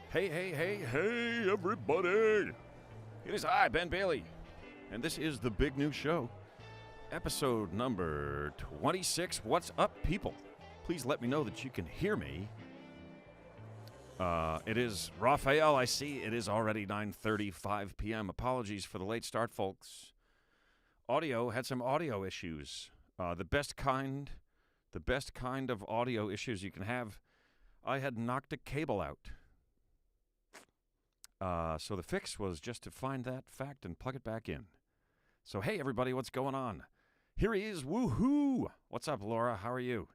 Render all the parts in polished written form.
Hey, everybody! It is I, Ben Bailey, and this is the Big New Show, episode number 26. What's up, people? Please let me know that you can hear me. It is Raphael, I see. It is already 9:35 p.m. Apologies for the late start, folks. Had some audio issues. The best kind of audio issues you can have. I had knocked a cable out. So the fix was just to find that fact and plug it back in. So, hey, everybody, what's going on? Here he is, woohoo! What's up, Laura? How are you?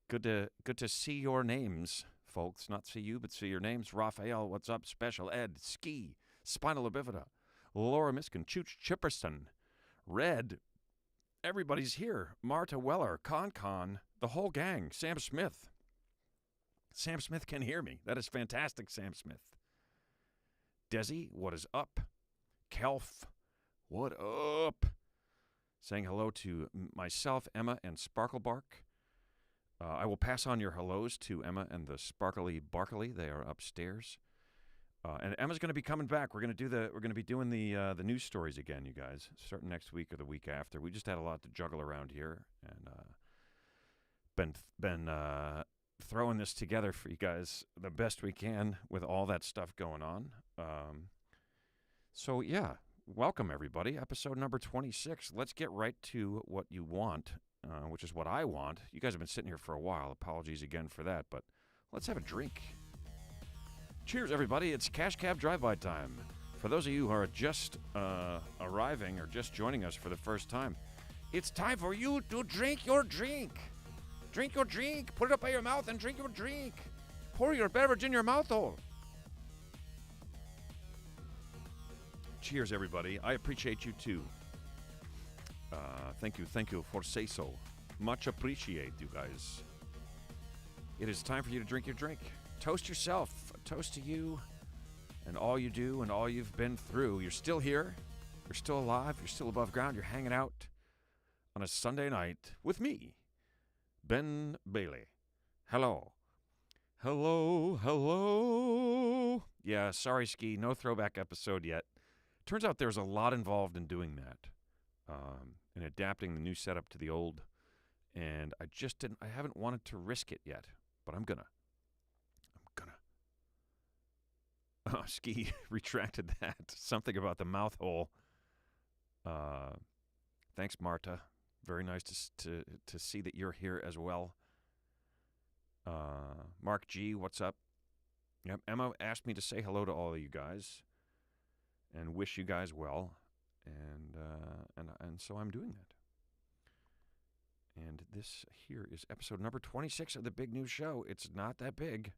Good to see your names, folks. Not see you, but see your names. Raphael, what's up? Special Ed, Ski, Spinal Bifida, Laura Miskin, Chooch Chipperson, Red. Everybody's here. Marta Weller, Con, the whole gang. Sam Smith. Sam Smith can hear me. That is fantastic, Sam Smith. Desi, what is up? Kelf, what up? Saying hello to myself, Emma, and Sparklebark. I will pass on your hellos to Emma and the Sparkly Barkley. They are upstairs. And Emma's going to be coming back. We're going to be doing the news stories again, you guys, starting next week or the week after. We just had a lot to juggle around here, and been throwing this together for you guys the best we can with all that stuff going on. So yeah, welcome everybody. Episode number 26. Let's get right to what you want, which is what I want. You guys have been sitting here for a while. Apologies again for that, but let's have a drink. Cheers, everybody. It's Cash Cab Drive-By time. For those of you who are just arriving or just joining us for the first time, it's time for you to drink your drink. Drink your drink. Put it up by your mouth and drink your drink. Pour your beverage in your mouth hole. Cheers, everybody. I appreciate you, too. Thank you for say so. Much appreciate you guys. It is time for you to drink your drink. Toast yourself. A toast to you and all you do and all you've been through. You're still here. You're still alive. You're still above ground. You're hanging out on a Sunday night with me, Ben Bailey. Hello. Yeah, sorry, Ski. No throwback episode yet. Turns out there's a lot involved in doing that, in adapting the new setup to the old, and I haven't wanted to risk it yet, but I'm gonna. Oh, Ski retracted that. Something about the mouth hole. Thanks, Marta. Very nice to see that you're here as well. Mark G, what's up? Yep, Emma asked me to say hello to all of you guys and wish you guys well, and so I'm doing that. And this here is episode number 26 of the Big New Show. It's not that big,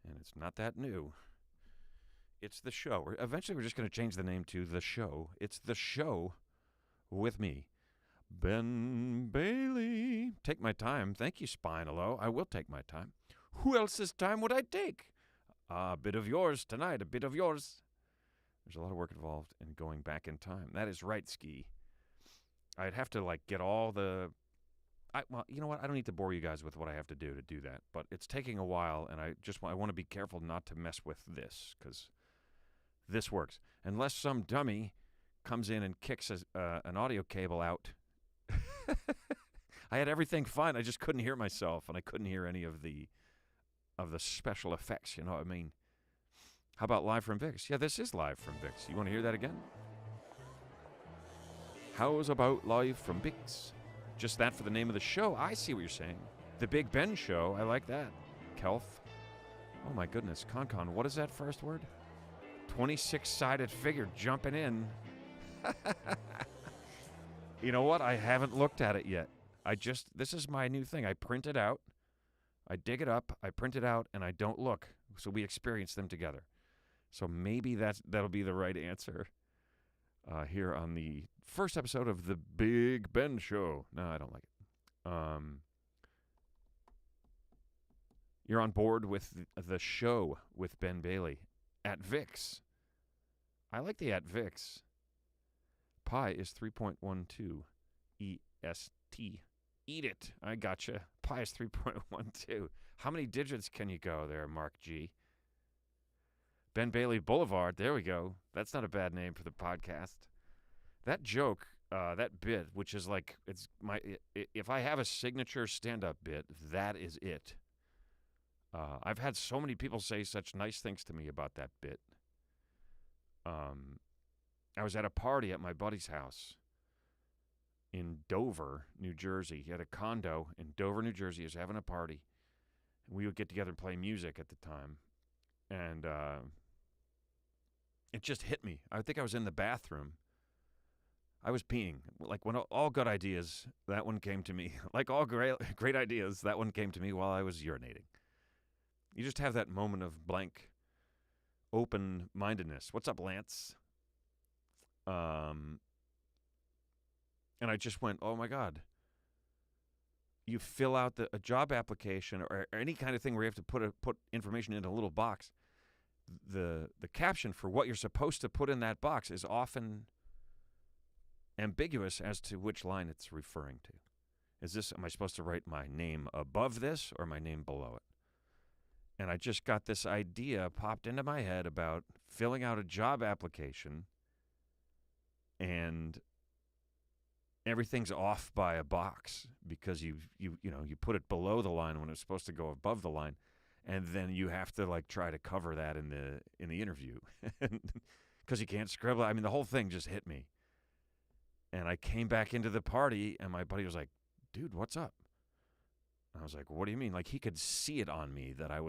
and it's not that new. It's the show. Eventually, we're just going to change the name to The Show. It's The Show with me, Ben Bailey. Take my time. Thank you, Spinalo. I will take my time. Who else's time would I take? A bit of yours tonight, a bit of yours. There's a lot of work involved in going back in time. That is right, Ski. I'd have to, get all the... well, you know what? I don't need to bore you guys with what I have to do that. But it's taking a while, and I want to be careful not to mess with this, because this works. Unless some dummy comes in and kicks an audio cable out. I had everything fine. I just couldn't hear myself, and I couldn't hear any of the special effects. You know what I mean? How about live from Vix? Yeah, this is live from Vix. You want to hear that again? How's about live from Vix? Just that for the name of the show. I see what you're saying. The Big Ben Show. I like that. Kelf. Oh my goodness. Con. What is that first word? 26-sided figure jumping in. You know what? I haven't looked at it yet. This is my new thing. I print it out. I dig it up. I print it out, and I don't look. So we experience them together. So maybe that'll be the right answer here on the first episode of the Big Ben Show. No, I don't like it. You're on board with the show with Ben Bailey at Vix. I like the at Vix. Pi is 3.12 EST. Eat it. I gotcha. Pi is 3.12. How many digits can you go there, Mark G? Ben Bailey Boulevard. There we go. That's not a bad name for the podcast. That joke, that bit, which is like, it's my, if I have a signature stand-up bit, that is it. I've had so many people say such nice things to me about that bit. I was at a party at my buddy's house in Dover, New Jersey. He had a condo in Dover, New Jersey. He was having a party. We would get together and play music at the time. And it just hit me. I think I was in the bathroom. I was peeing. Like when all good ideas, that one came to me. Like all great ideas, that one came to me while I was urinating. You just have that moment of blank open-mindedness. What's up, Lance? And I just went, oh my God. You fill out a job application or any kind of thing where you have to put information in a little box. The caption for what you're supposed to put in that box is often ambiguous as to which line it's referring to. Am I supposed to write my name above this or my name below it? And I just got this idea popped into my head about filling out a job application and everything's off by a box because you put it below the line when it's supposed to go above the line, and then you have to like try to cover that in the interview because you can't scribble. I mean, the whole thing just hit me, and I came back into the party, and my buddy was like, "Dude, what's up?" I was like, "What do you mean?" Like he could see it on me that I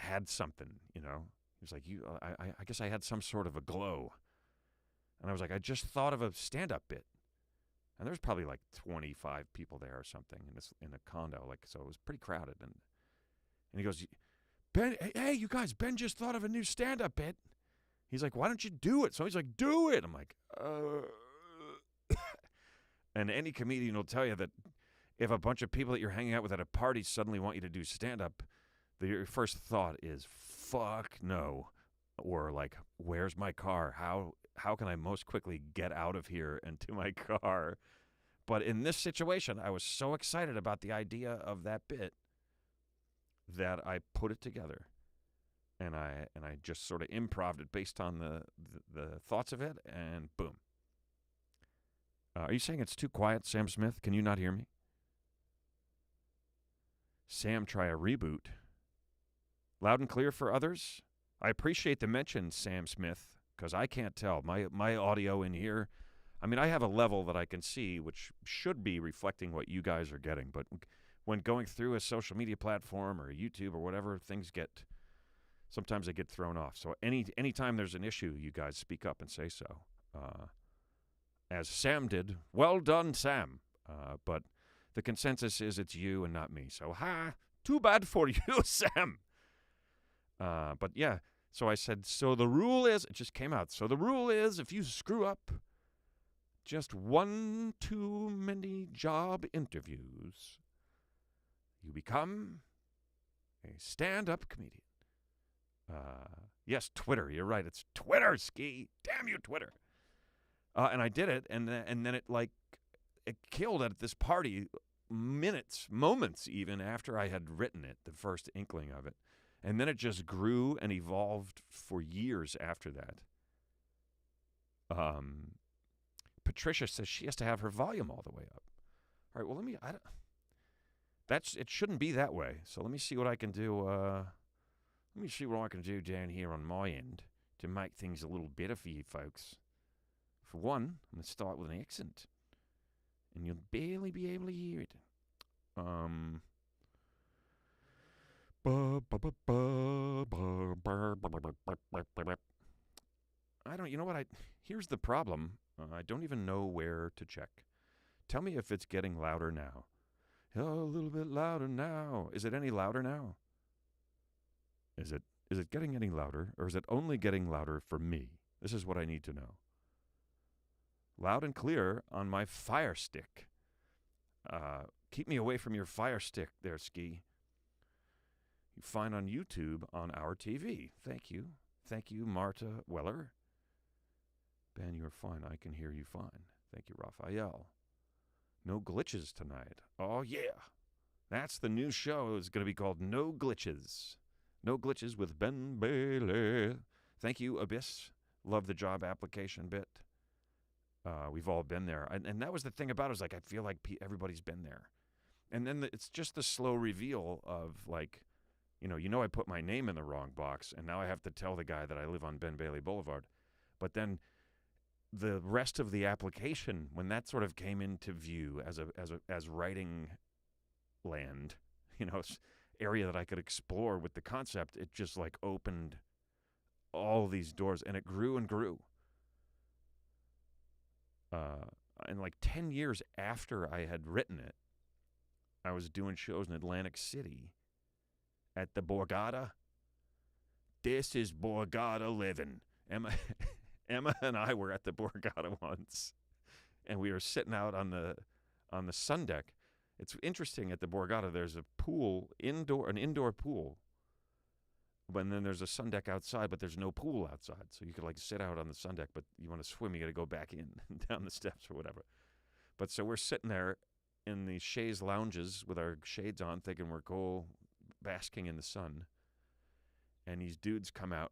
had something, you know. He was like, I guess I had some sort of a glow. And I was like, I just thought of a stand-up bit. And there was probably like 25 people there or something in a condo, like, so it was pretty crowded. And he goes, Ben, hey, you guys, Ben just thought of a new stand-up bit. He's like, why don't you do it? So he's like, do it. I'm like, And any comedian will tell you that if a bunch of people that you're hanging out with at a party suddenly want you to do stand-up, your first thought is, fuck no. Or like, where's my car? How can I most quickly get out of here and to my car? But in this situation, I was so excited about the idea of that bit that I put it together. And I just sort of improv'd it based on the thoughts of it, and boom. Are you saying it's too quiet, Sam Smith? Can you not hear me? Sam, try a reboot. Loud and clear for others? I appreciate the mention, Sam Smith, because I can't tell. My audio in here, I mean, I have a level that I can see, which should be reflecting what you guys are getting. But when going through a social media platform or YouTube or whatever, sometimes they get thrown off. So anytime there's an issue, you guys speak up and say so. As Sam did. Well done, Sam. But the consensus is it's you and not me. So, too bad for you, Sam. But yeah, so I said, so the rule is, it just came out. So the rule is, if you screw up just one too many job interviews, you become a stand-up comedian. Yes, Twitter. You're right. It's Twitter, Ski. Damn you, Twitter. And I did it, and then it killed at this party moments even after I had written it, the first inkling of it. And then it just grew and evolved for years after that. Patricia says she has to have her volume all the way up. All right, well, it shouldn't be that way. So let me see what I can do. Let me see what I can do down here on my end to make things a little better for you folks. For one, I'm going to start with an accent, and you'll barely be able to hear it. Here's the problem. I don't even know where to check. Tell me if it's getting louder now. A little bit louder now. Is it any louder now? Is it getting any louder, or is it only getting louder for me? This is what I need to know. Loud and clear on my Fire Stick. Keep me away from your Fire Stick there, Ski. You find on YouTube on our TV. Thank you. Thank you, Marta Weller. Ben, you're fine. I can hear you fine. Thank you, Raphael. No glitches tonight. Oh, yeah. That's the new show. It's going to be called No Glitches. No glitches with Ben Bailey. Thank you, Abyss. Love the job application bit. We've all been there. And that was the thing about it, is like, I feel like everybody's been there. And then it's just the slow reveal of, like, I put my name in the wrong box, and now I have to tell the guy that I live on Ben Bailey Boulevard. But then the rest of the application, when that sort of came into view as writing land, area that I could explore with the concept, it just like opened all these doors, and it grew and grew. And like 10 years after I had written it, I was doing shows in Atlantic City at the Borgata. This is Borgata living. Emma and I were at the Borgata once, and we were sitting out on the sun deck. It's interesting, at the Borgata, there's a pool, an indoor pool, but then there's a sun deck outside, but there's no pool outside. So you could like sit out on the sun deck, but you want to swim, you got to go back in down the steps or whatever. But so we're sitting there in the chaise lounges with our shades on, thinking we're cool, basking in the sun. And these dudes come out.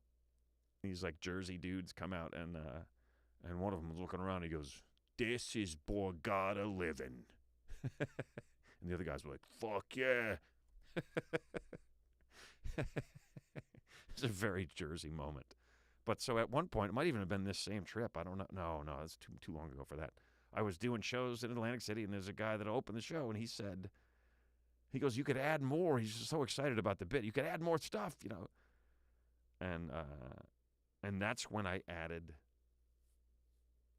These like Jersey dudes come out, and one of them was looking around. He goes, "This is Borgata living." And the other guys were like, "Fuck yeah." It's a very Jersey moment. But so at one point, it might even have been this same trip. I don't know. No, it's too long ago for that. I was doing shows in Atlantic City, and there's a guy that opened the show, and he goes, "You could add more." He's just so excited about the bit. "You could add more stuff, And that's when I added,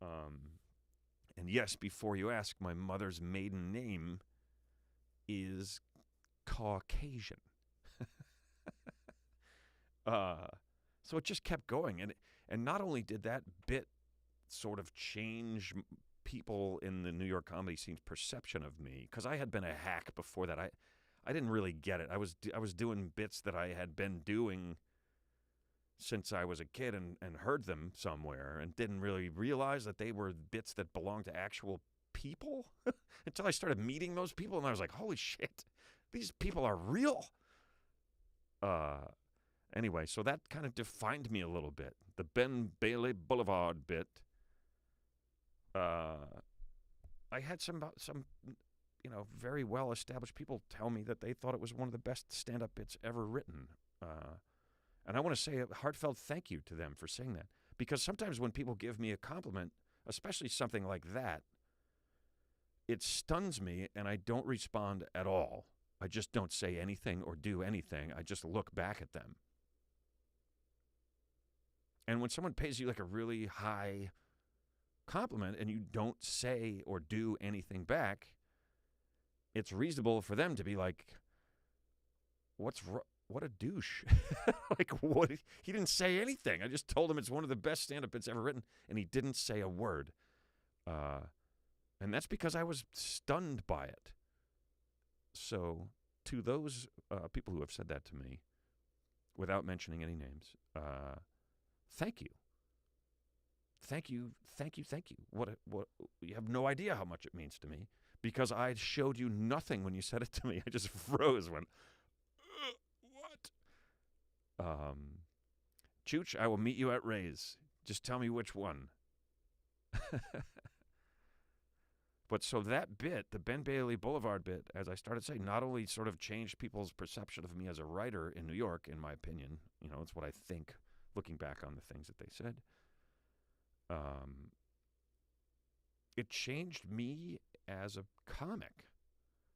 and yes, before you ask, my mother's maiden name is Caucasian. So it just kept going. And not only did that bit sort of change people in the New York comedy scene's perception of me, because I had been a hack before that. I didn't really get it. I was doing bits that I had been doing since I was a kid and heard them somewhere, and didn't really realize that they were bits that belonged to actual people until I started meeting those people, and I was like, holy shit, these people are real. Anyway, so that kind of defined me a little bit. The Ben Bailey Boulevard bit. I had some very well-established people tell me that they thought it was one of the best stand-up bits ever written. And I want to say a heartfelt thank you to them for saying that. Because sometimes when people give me a compliment, especially something like that, it stuns me and I don't respond at all. I just don't say anything or do anything. I just look back at them. And when someone pays you like a really high compliment and you don't say or do anything back, it's reasonable for them to be like, what a douche. Like, what? He didn't say anything. I just told him it's one of the best stand-up bits ever written, and he didn't say a word. And that's because I was stunned by it. So to those people who have said that to me, without mentioning any names, thank you. Thank you. What you have no idea how much it means to me, because I showed you nothing when you said it to me. I just froze, went, what? Chooch, I will meet you at Ray's. Just tell me which one. But so that bit, the Ben Bailey Boulevard bit, as I started saying, not only sort of changed people's perception of me as a writer in New York, in my opinion, it's what I think, looking back on the things that they said. It changed me as a comic.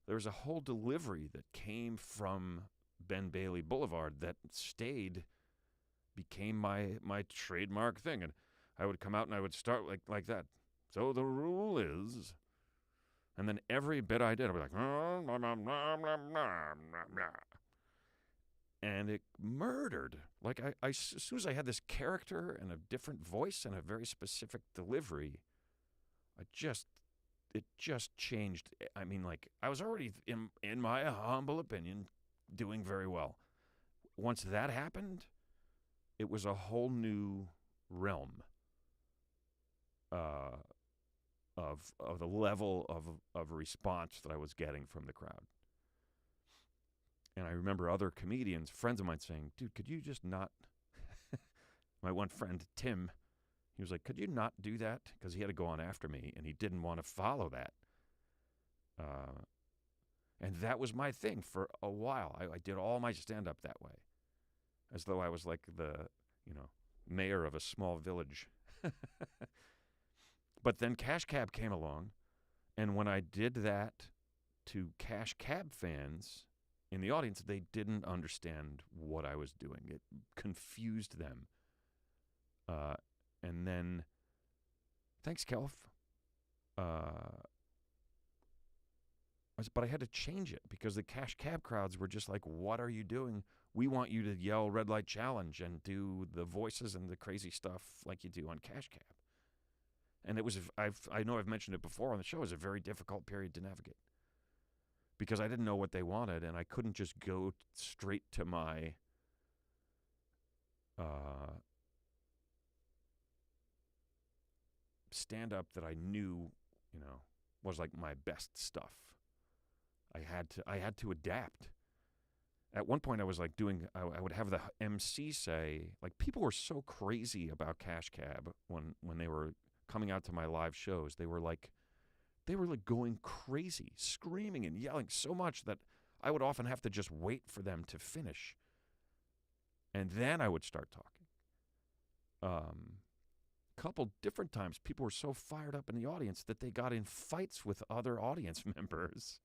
There was a whole delivery that came from Ben Bailey Boulevard that became my trademark thing. And I would come out and I would start like that. So the rule is, and then every bit I did, I'd be like, and it murdered. Like as soon as I had this character and a different voice and a very specific delivery, it just changed. I mean, like, I was already, in my humble opinion, doing very well. Once that happened, it was a whole new realm of the level of response that I was getting from the crowd. And I remember other comedians, friends of mine, saying, dude, could you just not... My one friend, Tim, he was like, could you not do that? Because he had to go on after me, and he didn't want to follow that. And that was my thing for a while. I did all my stand-up that way, as though I was like the, mayor of a small village. But then Cash Cab came along, and when I did that to Cash Cab fans in the audience, they didn't understand what I was doing. It confused them. And then, thanks, Kelf. But I had to change it because the Cash Cab crowds were just like, what are you doing? We want you to yell red light challenge and do the voices and the crazy stuff like you do on Cash Cab. And it was, I know I've mentioned it before on the show, it was a very difficult period to navigate because I didn't know what they wanted, and I couldn't just go straight to my stand-up that I knew, was like my best stuff. I had to adapt. At one point I was like I would have the MC say, like, people were so crazy about Cash Cab when they were coming out to my live shows. They were like going crazy, screaming and yelling so much that I would often have to just wait for them to finish. And then I would start talking. Couple different times people were so fired up in the audience that they got in fights with other audience members.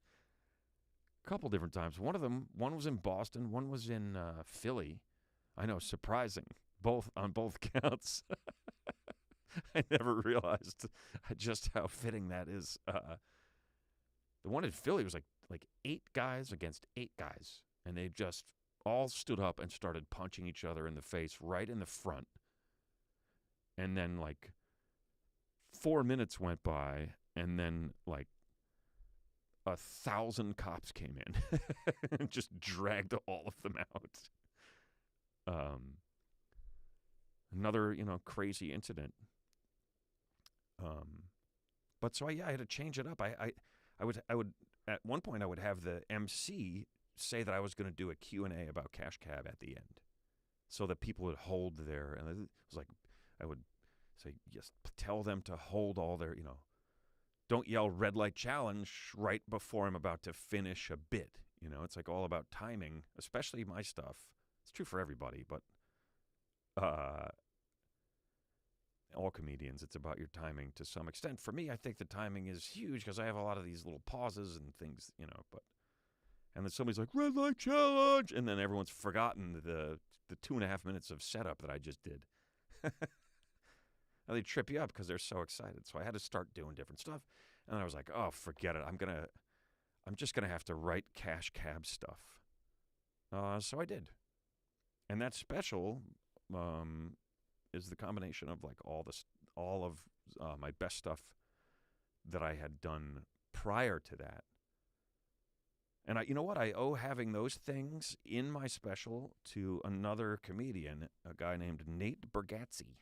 Couple different times. One was in Boston, one was in Philly. I know, surprising. On both counts. I never realized just how fitting that is. The one in Philly was like 8 guys against 8 guys, and they just all stood up and started punching each other in the face right in the front. And then 4 minutes went by, and then 1,000 cops came in and just dragged all of them out. Another, crazy incident. But so I had to change it up. I would at one point I would have the MC say that I was going to do a Q&A about Cash Cab at the end, so that people would hold their, and it was like I would say, yes, tell them to hold all their, don't yell red light challenge right before I'm about to finish a bit. It's like all about timing, especially my stuff. It's true for everybody, but all comedians, it's about your timing to some extent. For me, I think the timing is huge because I have a lot of these little pauses and things, and then somebody's like, red light challenge, and then everyone's forgotten the 2.5 minutes of setup that I just did. And they trip you up because they're so excited. So I had to start doing different stuff. And I was like, oh, forget it. I'm just gonna have to write Cash Cab stuff. So I did. And that special is the combination of all of my best stuff that I had done prior to that. And you know what? I owe having those things in my special to another comedian, a guy named Nate Bargatze.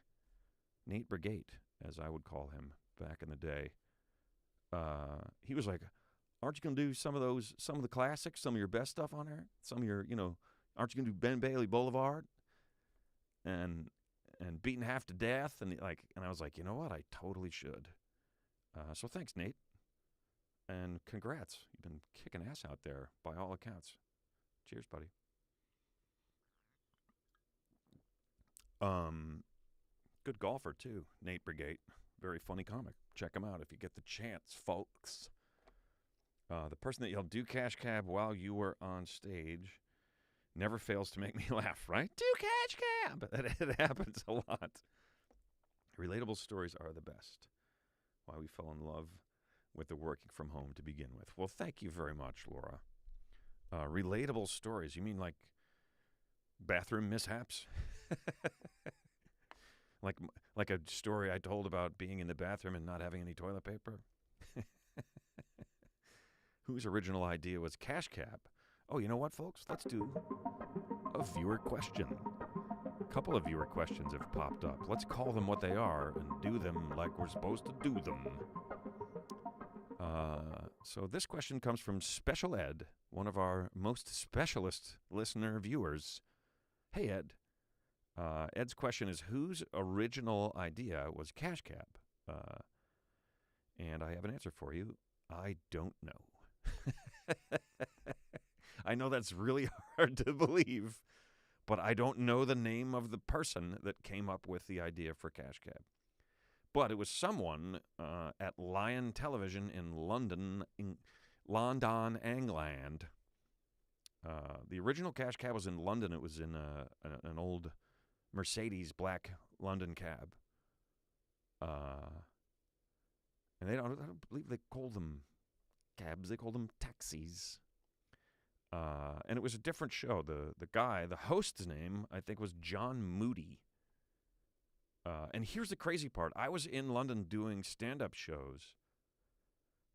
Nate Brigate, as I would call him back in the day. He was like, aren't you going to do some of the classics, some of your best stuff on there? Some of your, aren't you going to do Ben Bailey Boulevard? And Beaten Half to Death? And I was like, you know what? I totally should. So thanks, Nate. And congrats. You've been kicking ass out there by all accounts. Cheers, buddy. Good golfer, too. Nate Brigate. Very funny comic. Check him out if you get the chance, folks. The person that yelled, do Cash Cab while you were on stage never fails to make me laugh, right? Do Cash Cab! It happens a lot. Relatable stories are the best. Why we fell in love with the working from home to begin with. Well, thank you very much, Laura. Relatable stories. You mean like bathroom mishaps? Like a story I told about being in the bathroom and not having any toilet paper? Whose original idea was Cash Cab? Oh, you know what, folks? Let's do a viewer question. A couple of viewer questions have popped up. Let's call them what they are and do them like we're supposed to do them. So this question comes from Special Ed, one of our most specialist listener viewers. Hey, Ed. Ed's question is, whose original idea was Cash Cab? And I have an answer for you. I don't know. I know that's really hard to believe, but I don't know the name of the person that came up with the idea for Cash Cab. But it was someone at Lion Television in London, England. The original Cash Cab was in London. It was in an old Mercedes black London cab. And I don't believe they called them cabs. They called them taxis. And it was a different show. The host's name, I think, was John Moody. And here's the crazy part. I was in London doing stand-up shows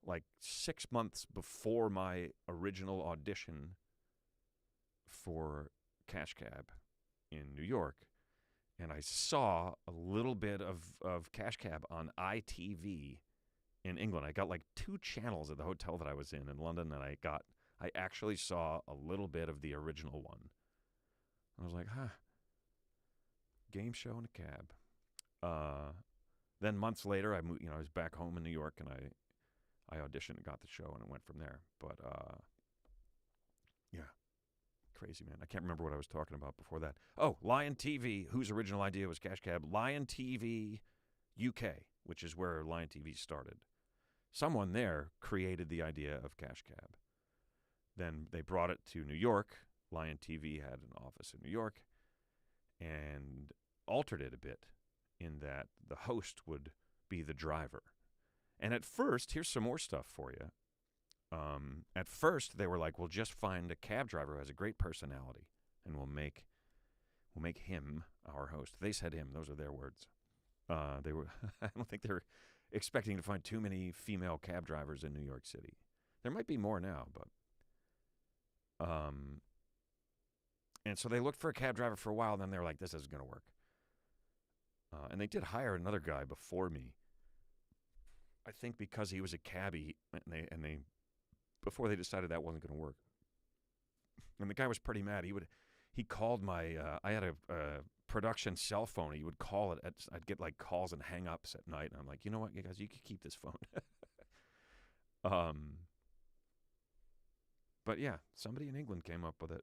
like 6 months before my original audition for Cash Cab in New York. And I saw a little bit of Cash Cab on ITV in England. I got like 2 channels at the hotel that I was in London, and I actually saw a little bit of the original one. I was like, game show in a cab. Then months later, I moved. I was back home in New York, and I auditioned and got the show, and it went from there. But yeah, crazy, man. I can't remember what I was talking about before that. Oh, Lion TV, whose original idea was Cash Cab? Lion TV UK, which is where Lion TV started. Someone there created the idea of Cash Cab. Then they brought it to New York. Lion TV had an office in New York and altered it a bit in that the host would be the driver. And at first, here's some more stuff for you. At first, they were like, we'll just find a cab driver who has a great personality, and we'll make him our host. They said him. Those are their words. They were. I don't think they're expecting to find too many female cab drivers in New York City. There might be more now, but and so they looked for a cab driver for a while, and then they were like, this isn't going to work. And they did hire another guy before me. I think because he was a cabbie, and they before they decided that wasn't going to work. And the guy was pretty mad. He called my I had a production cell phone. He would call it. I'd get like calls and hang-ups at night, and I'm like, you know what, you guys, you can keep this phone. But yeah, somebody in England came up with it.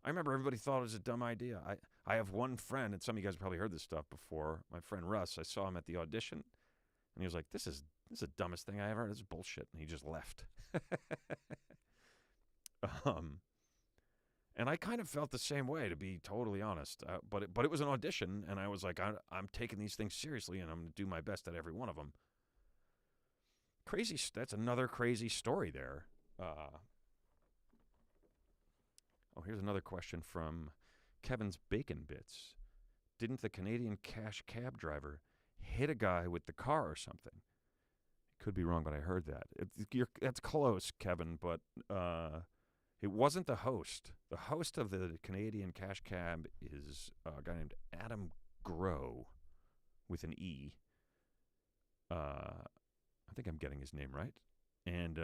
I remember everybody thought it was a dumb idea. I have one friend, and some of you guys probably heard this stuff before. My friend Russ, I saw him at the audition, and he was like, this is the dumbest thing I ever heard. This is bullshit. And he just left. And I kind of felt the same way, to be totally honest. But it was an audition, and I was like, I'm taking these things seriously, and I'm going to do my best at every one of them. Crazy. That's another crazy story there. Here's another question from Kevin's Bacon Bits. Didn't the Canadian Cash Cab driver hit a guy with the car or something? Could be wrong, but I heard that. That's close, Kevin, but it wasn't the host. The host of the Canadian Cash Cab is a guy named Adam Grow with an E. I think I'm getting his name right. And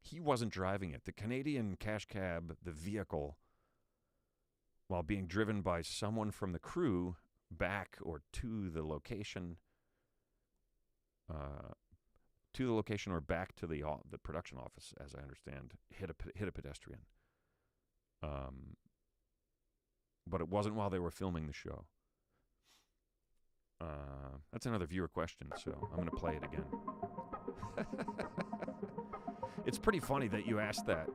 he wasn't driving it. The Canadian Cash Cab, the vehicle, while being driven by someone from the crew back or to the location, or back to the production office, as I understand, hit a pedestrian. But it wasn't while they were filming the show. That's another viewer question, so I'm going to play it again. It's pretty funny that you asked that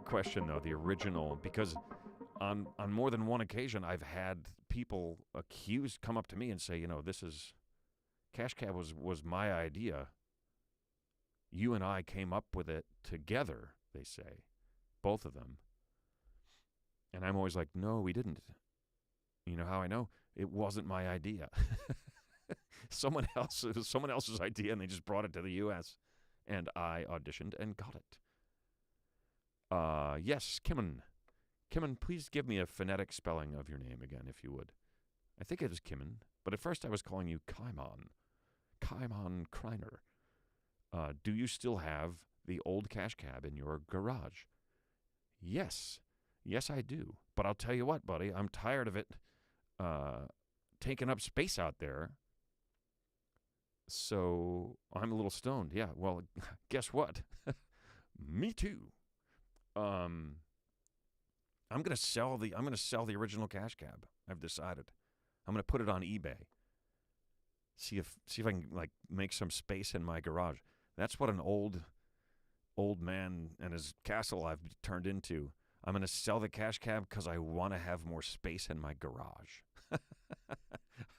question, though, the original, because on more than one occasion, I've had people come up to me and say, Cash Cab was my idea. You and I came up with it together, they say, both of them. And I'm always like, no, we didn't. You know how I know? It wasn't my idea. It was someone else's idea, and they just brought it to the U.S., and I auditioned and got it. Yes, Kimon. Kimon, please give me a phonetic spelling of your name again, if you would. I think it was Kimon, but at first I was calling you Kaimon. Kaimon Kreiner. Do you still have the old cash cab in your garage? Yes. Yes, I do. But I'll tell you what, buddy, I'm tired of it taking up space out there. So I'm a little stoned. Yeah, well, guess what? Me too. I'm gonna sell the original cash cab. I've decided. I'm gonna put it on eBay. See if I can like make some space in my garage. That's what an old man and his castle I've turned into. I'm gonna sell the cash cab because I want to have more space in my garage.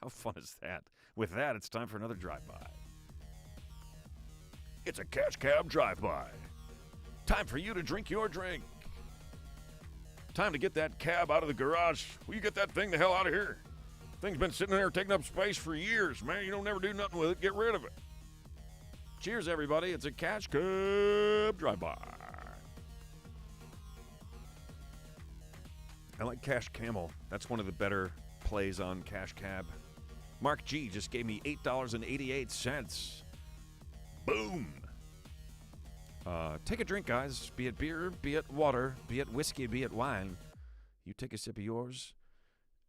How fun is that? With that, it's time for another drive-by. It's a cash cab drive-by. Time for you to drink your drink. Time to get that cab out of the garage. Will you get that thing the hell out of here? Thing's been sitting there taking up space for years, man. You don't never do nothing with it. Get rid of it. Cheers, everybody. It's a cash cab drive-by. I like Cash Camel. That's one of the better plays on Cash Cab. Mark G just gave me $8.88. Boom. Take a drink, guys. Be it beer, be it water, be it whiskey, be it wine. You take a sip of yours,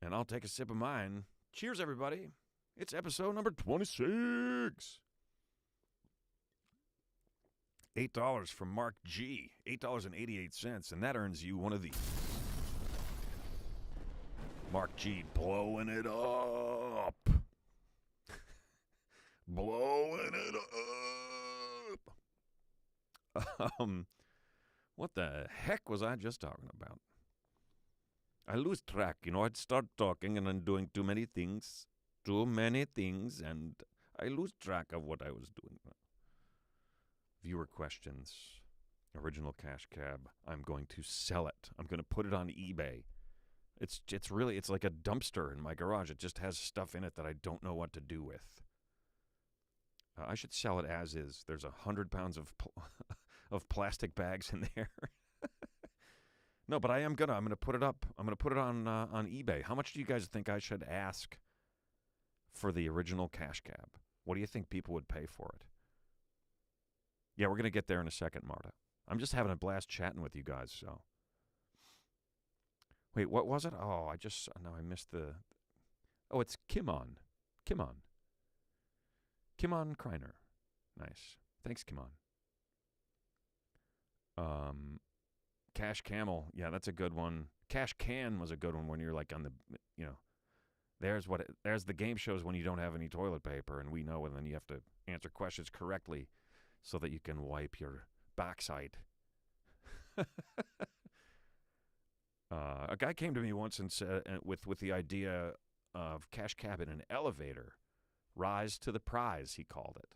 and I'll take a sip of mine. Cheers, everybody. It's episode number 26. $8 from Mark G. $8.88, and that earns you one of these. Mark G blowing it up. Blowing it up. What the heck was I just talking about? I lose track. I'd start talking and I'm doing too many things, and I lose track of what I was doing. Viewer questions. Original cash cab. I'm going to sell it. I'm going to put it on eBay. It's like a dumpster in my garage. It just has stuff in it that I don't know what to do with. I should sell it as is. There's 100 pounds of plastic bags in there. No, but I'm gonna put it up. I'm gonna put it on eBay. How much do you guys think I should ask for the original cash cab? What do you think people would pay for it? Yeah, we're gonna get there in a second, Marta. I'm just having a blast chatting with you guys. So, wait, what was it? Oh, I missed the. Oh, it's Kimon Kreiner. Nice. Thanks, Kimon. Cash Camel. Yeah, that's a good one. Cash Can was a good one when you're like on the, there's the game shows when you don't have any toilet paper, and we know, and then you have to answer questions correctly so that you can wipe your backside. A guy came to me once and said, with the idea of cash cab in an elevator. Rise to the prize, he called it.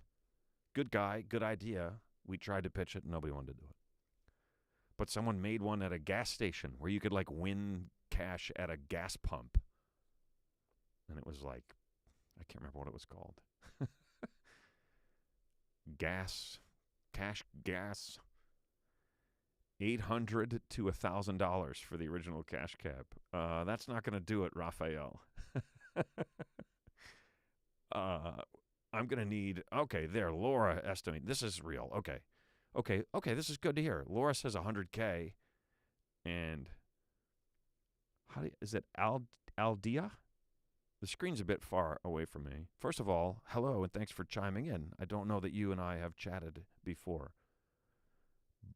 Good guy, good idea. We tried to pitch it, nobody wanted to do it. But someone made one at a gas station where you could like win cash at a gas pump. And it was like, I can't remember what it was called. Cash gas. $800 to $1,000 for the original cash cab. That's not going to do it, Raphael. I'm going to need, okay, there, Laura estimate. This is real. Okay, this is good to hear. Laura says $100K, and is it Aldia? The screen's a bit far away from me. First of all, hello, and thanks for chiming in. I don't know that you and I have chatted before.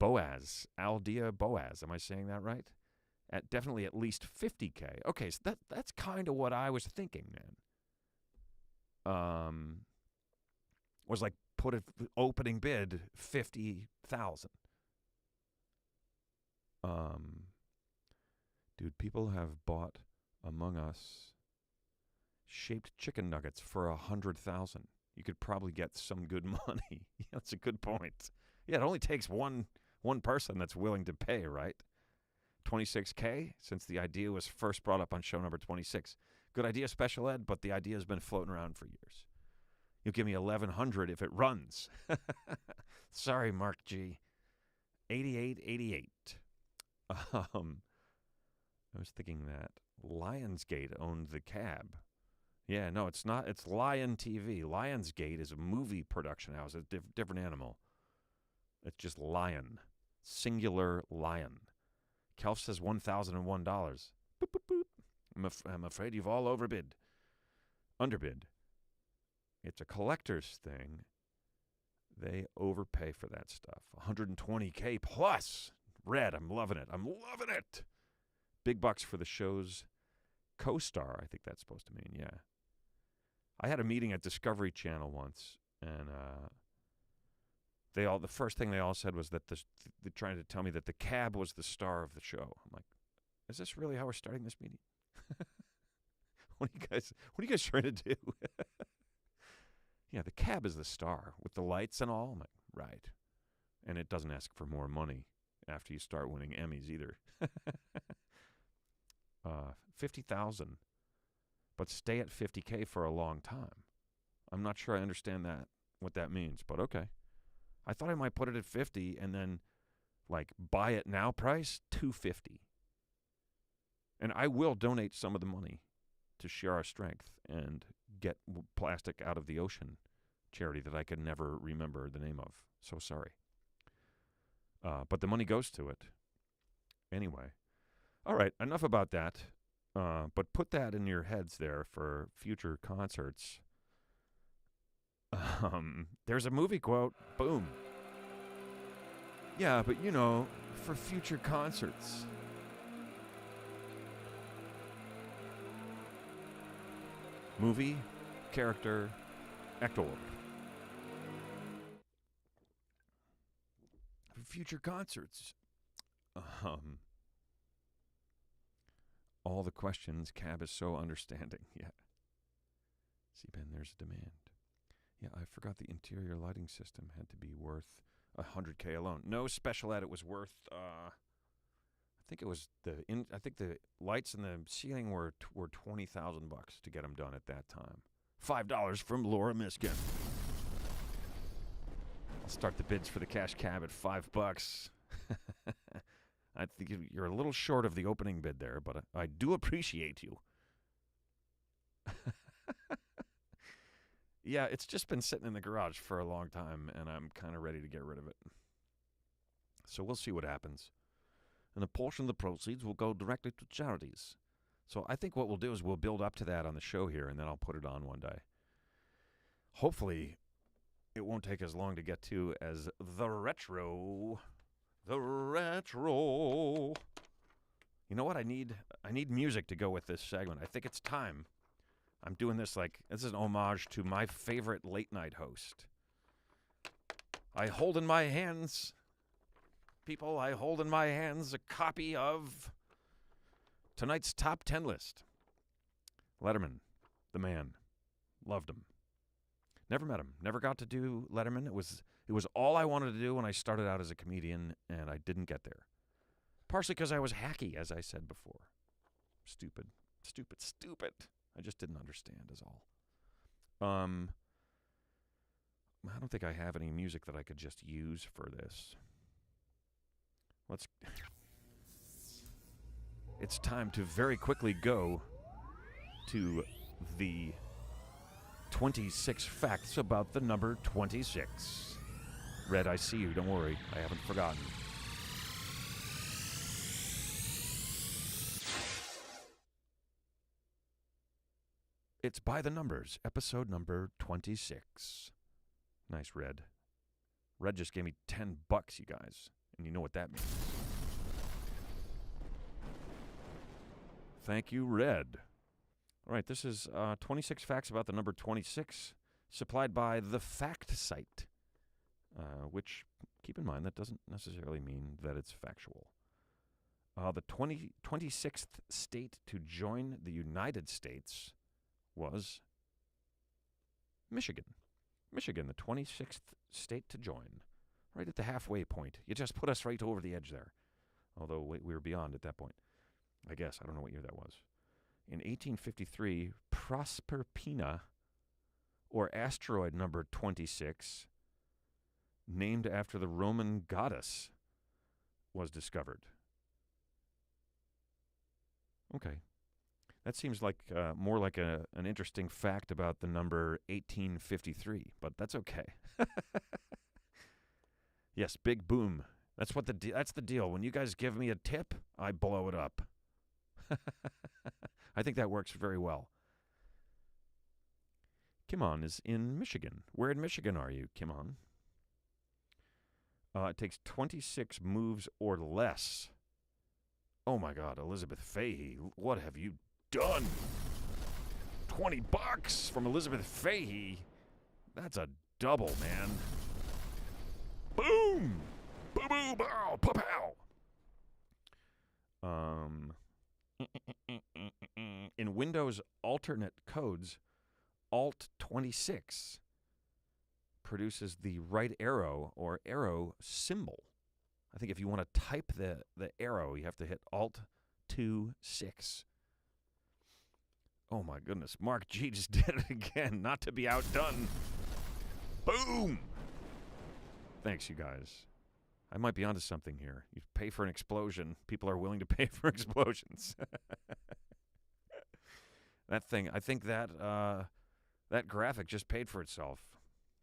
Aldia Boaz, am I saying that right? Definitely at least $50K. Okay, so that's kind of what I was thinking, man. Was like put it opening bid 50,000. Dude, people have bought Among Us shaped chicken nuggets for 100,000. You could probably get some good money. Yeah, that's a good point. Yeah, it only takes one person that's willing to pay, right? 26K since the idea was first brought up on show number 26. Good idea, Special Ed, but the idea has been floating around for years. You'll give me 1,100 if it runs. Sorry, Mark G. 8888. I was thinking that Lionsgate owned the cab. Yeah, no, it's not. It's Lion TV. Lionsgate is a movie production house. It's a different animal. It's just Lion. Singular Lion. Kelf says $1,001. Boop, boop, boop. I'm afraid you've all overbid. Underbid. It's a collector's thing. They overpay for that stuff. $120K plus. Red, I'm loving it. I'm loving it. Big bucks for the show's co-star, I think that's supposed to mean, yeah. I had a meeting at Discovery Channel once, and the first thing they all said was that they're trying to tell me that the cab was the star of the show. I'm like, is this really how we're starting this meeting? What are you guys trying to do? Yeah, the cab is the star with the lights and all. I'm like, right. And it doesn't ask for more money after you start winning Emmys either. $50,000, but stay at $50K for a long time. I'm not sure I understand what that means, but okay. I thought I might put it at 50 and then like buy it now price $250. And I will donate some of the money to share our strength and get plastic out of the ocean charity that I could never remember the name of. So sorry. But the money goes to it. Anyway. All right, enough about that. But put that in your heads there for future concerts. There's a movie quote. Boom. Yeah, but for future concerts. Movie, character, actor. For future concerts. All the questions. Cab is so understanding. Yeah. See, Ben, there's a demand. Yeah, I forgot the interior lighting system had to be worth $100K alone. No special ed. It was worth. I think it was I think the lights in the ceiling were $20,000 to get them done at that time. $5 from Laura Miskin. I'll start the bids for the cash cab at $5. I think you're a little short of the opening bid there, but I do appreciate you. Yeah, it's just been sitting in the garage for a long time, and I'm kind of ready to get rid of it. So we'll see what happens. And a portion of the proceeds will go directly to charities. So I think what we'll do is we'll build up to that on the show here, and then I'll put it on one day. Hopefully, it won't take as long to get to as the retro. The retro. You know what I need? I need music to go with this segment. I think it's time. I'm doing this this is an homage to my favorite late night host. I hold in my hands, people, I hold in my hands a copy of tonight's top 10 list. Letterman, the man. Loved him. Never met him. Never got to do Letterman. It was all I wanted to do when I started out as a comedian, and I didn't get there. Partially because I was hacky, as I said before. Stupid. I just didn't understand is all. I don't think I have any music that I could just use for this. It's time to very quickly go to the 26 facts about the number 26. Red, I see you. Don't worry. I haven't forgotten. It's By the Numbers, episode number 26. Nice, Red. Red just gave me $10, you guys. And you know what that means. Thank you, Red. All right, this is 26 facts about the number 26, supplied by the Fact Site, which, keep in mind, that doesn't necessarily mean that it's factual. The 26th state to join the United States was Michigan. Michigan, the 26th state to join. Right at the halfway point. You just put us right over the edge there. Although we were beyond at that point. I guess. I don't know what year that was. In 1853, Proserpina, or asteroid number 26, named after the Roman goddess, was discovered. Okay. That seems like more like an interesting fact about the number 1853, but that's okay. Yes, big boom. That's the deal. When you guys give me a tip, I blow it up. I think that works very well. Kimon is in Michigan. Where in Michigan are you, Kimon? It takes 26 moves or less. Oh my God, Elizabeth Fahey, what have you done? $20 from Elizabeth Fahey. That's a double, man. Boom! Boom, boom, bow, pow, pow. In Windows alternate codes, Alt 26 produces the right arrow or arrow symbol. I think if you want to type the arrow, you have to hit Alt 26. Oh my goodness, Mark G just did it again, not to be outdone. Boom! Thanks, you guys. I might be onto something here. You pay for an explosion. People are willing to pay for explosions. That thing, I think that that graphic just paid for itself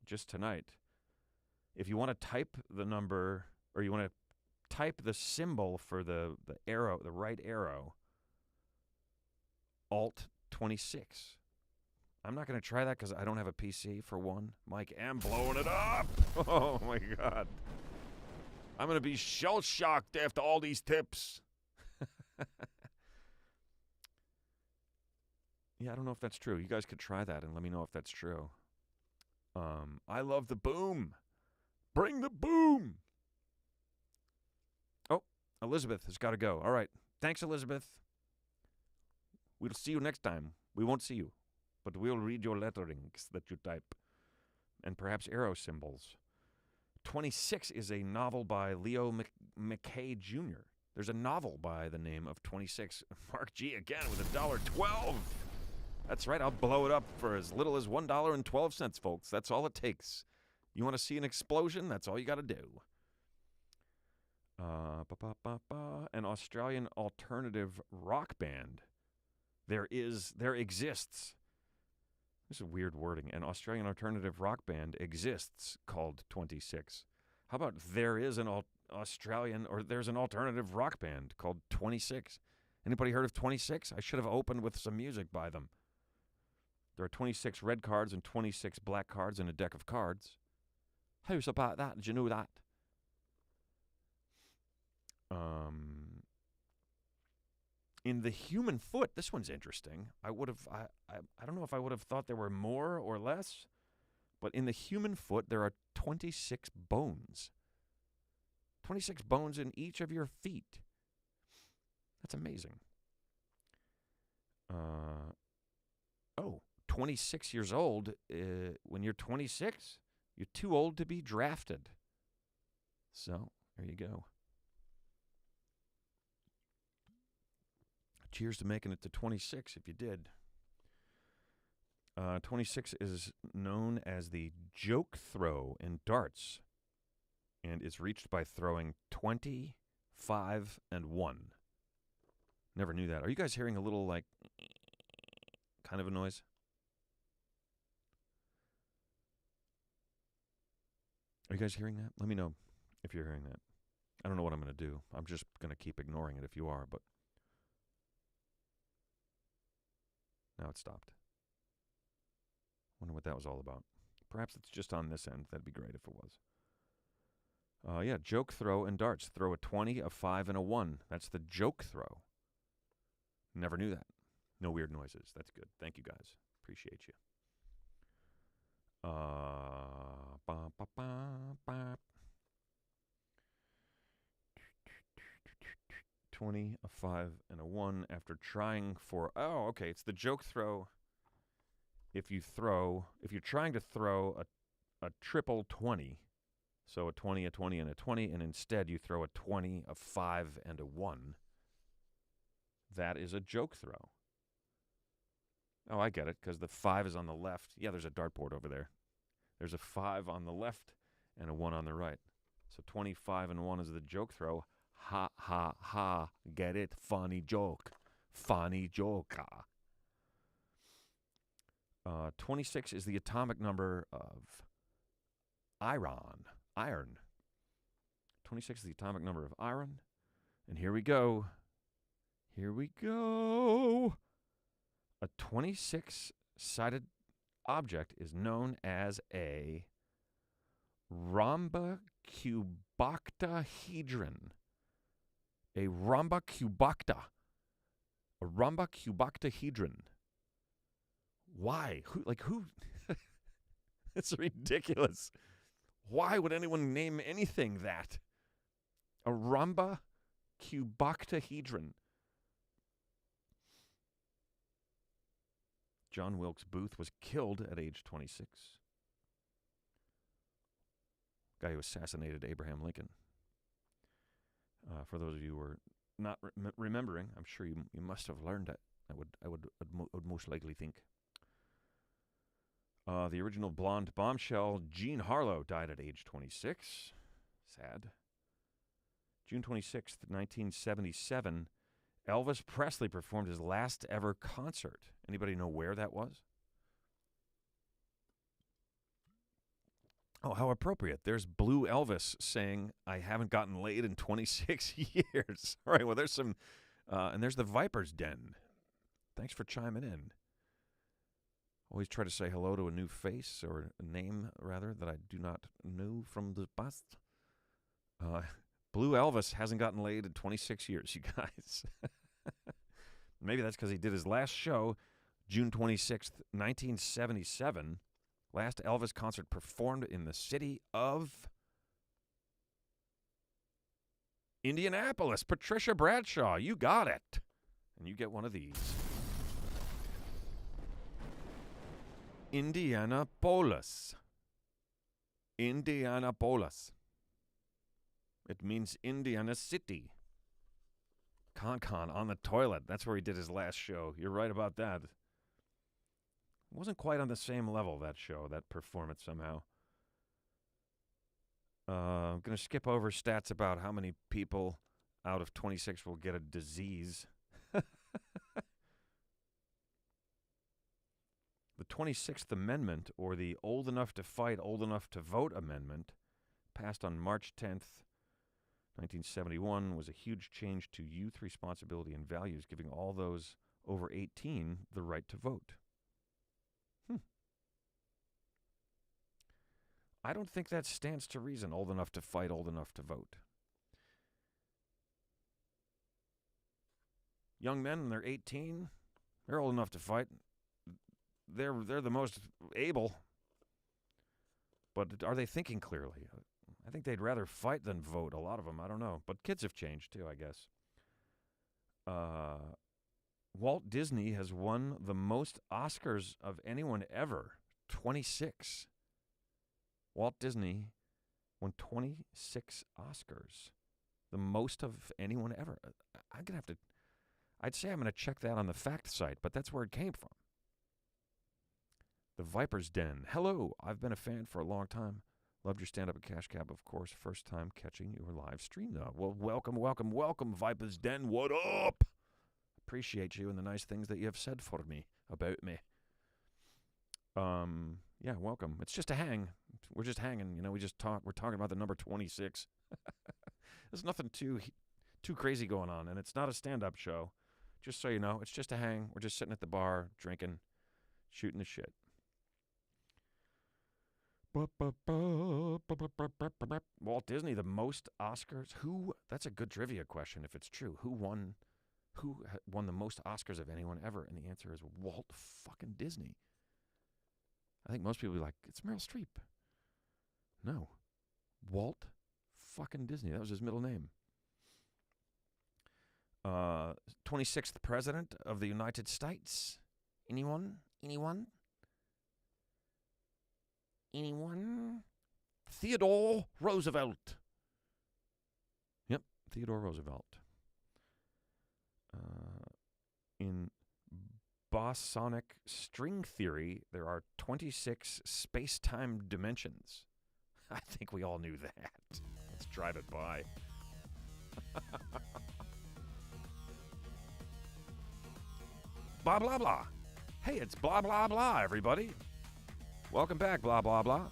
just tonight. If you want to type the number, or you want to type the symbol for the arrow, the right arrow, Alt 26. I'm not going to try that because I don't have a PC, for one. Mike am blowing it up. Oh, my God. I'm going to be shell-shocked after all these tips. Yeah, I don't know if that's true. You guys could try that and let me know if that's true. I love the boom. Bring the boom. Oh, Elizabeth has got to go. All right. Thanks, Elizabeth. We'll see you next time. We won't see you, but we'll read your letterings that you type, and perhaps arrow symbols. 26 is a novel by Leo McKay Jr. There's a novel by the name of 26. Mark G again with $1.12. That's right, I'll blow it up for as little as $1.12, folks. That's all it takes. You want to see an explosion? That's all you got to do. An Australian alternative rock band. There exists. This is weird wording. An Australian alternative rock band exists called 26. How about there's an alternative rock band called 26? Anybody heard of 26? I should have opened with some music by them. There are 26 red cards and 26 black cards in a deck of cards. How's about that? Did you know that? In the human foot, this one's interesting. I don't know if I would have thought there were more or less, but in the human foot, there are 26 bones. 26 bones in each of your feet. That's amazing. 26 years old. When you're 26, you're too old to be drafted. So, there you go. Cheers to making it to 26 if you did. 26 is known as the joke throw in darts, and is reached by throwing 20, 5, and 1. Never knew that. Are you guys hearing a little, like, kind of a noise? Are you guys hearing that? Let me know if you're hearing that. I don't know what I'm going to do. I'm just going to keep ignoring it if you are, but now it stopped. Wonder what that was all about. Perhaps it's just on this end. That'd be great if it was. Yeah, joke throw and darts. Throw a 20, a 5, and a 1. That's the joke throw. Never knew that. No weird noises. That's good. Thank you, guys. Appreciate you. 20, a 5, and a 1 after trying for... Oh, okay. It's the joke throw. If you're trying to throw a triple 20, so a 20, a 20, and a 20, and instead you throw a 20, a 5, and a 1, that is a joke throw. Oh, I get it, because the 5 is on the left. Yeah, there's a dartboard over there. There's a 5 on the left and a 1 on the right. So 25 and 1 is the joke throw. Ha, ha, ha. Get it? Funny joke. Funny joke. 26 is the atomic number of iron. 26 is the atomic number of iron. And here we go. A 26-sided object is known as a rhombocuboctahedron. A rhombocuboctahedron. Why? Who? It's ridiculous. Why would anyone name anything that? A rhombocuboctahedron. John Wilkes Booth was killed at age 26. Guy who assassinated Abraham Lincoln. For those of you who are not remembering, I'm sure you must have learned it. I would most likely think. The original blonde bombshell, Jean Harlow, died at age 26. Sad. June 26th, 1977, Elvis Presley performed his last ever concert. Anybody know where that was? Oh, how appropriate. There's Blue Elvis saying, I haven't gotten laid in 26 years. All right, well, there's some, and there's the Viper's Den. Thanks for chiming in. Always try to say hello to a new face, or a name, rather, that I do not know from the past. Blue Elvis hasn't gotten laid in 26 years, you guys. Maybe that's because he did his last show, June 26th, 1977. Last Elvis concert performed in the city of Indianapolis. Patricia Bradshaw, you got it. And you get one of these. Indianapolis. Indianapolis. It means Indiana City. Con on the toilet. That's where he did his last show. You're right about that. It wasn't quite on the same level, that show, that performance somehow. I'm going to skip over stats about how many people out of 26 will get a disease. The 26th Amendment, or the Old Enough to Fight, Old Enough to Vote Amendment, passed on March 10th, 1971, was a huge change to youth responsibility and values, giving all those over 18 the right to vote. I don't think that stands to reason, old enough to fight, old enough to vote. Young men, when they're 18, they're old enough to fight. They're the most able. But are they thinking clearly? I think they'd rather fight than vote, a lot of them. I don't know. But kids have changed, too, I guess. Walt Disney has won the most Oscars of anyone ever, 26. Walt Disney won 26 Oscars, the most of anyone ever. I'm going to have to, I'd say I'm going to check that on the fact site, but that's where it came from. The Viper's Den. Hello, I've been a fan for a long time. Loved your stand-up at Cash Cab, of course. First time catching your live stream, though. Well, welcome, Viper's Den. What up? Appreciate you and the nice things that you have said for me, about me. Yeah, welcome. It's just a hang. We're just hanging, we just talk. We're talking about the number 26. There's nothing too crazy going on, and it's not a stand-up show. Just so you know, it's just a hang. We're just sitting at the bar, drinking, shooting the shit. Walt Disney, the most Oscars? Who? That's a good trivia question, if it's true. Who won the most Oscars of anyone ever? And the answer is Walt fucking Disney. I think most people will be like, it's Meryl Streep. No. Walt fucking Disney. That was his middle name. 26th President of the United States. Anyone? Theodore Roosevelt. Yep, Theodore Roosevelt. In bosonic string theory, there are 26 space-time dimensions. I think we all knew that. Let's drive it by. Blah, blah, blah. Hey, it's blah, blah, blah, everybody. Welcome back, blah, blah, blah.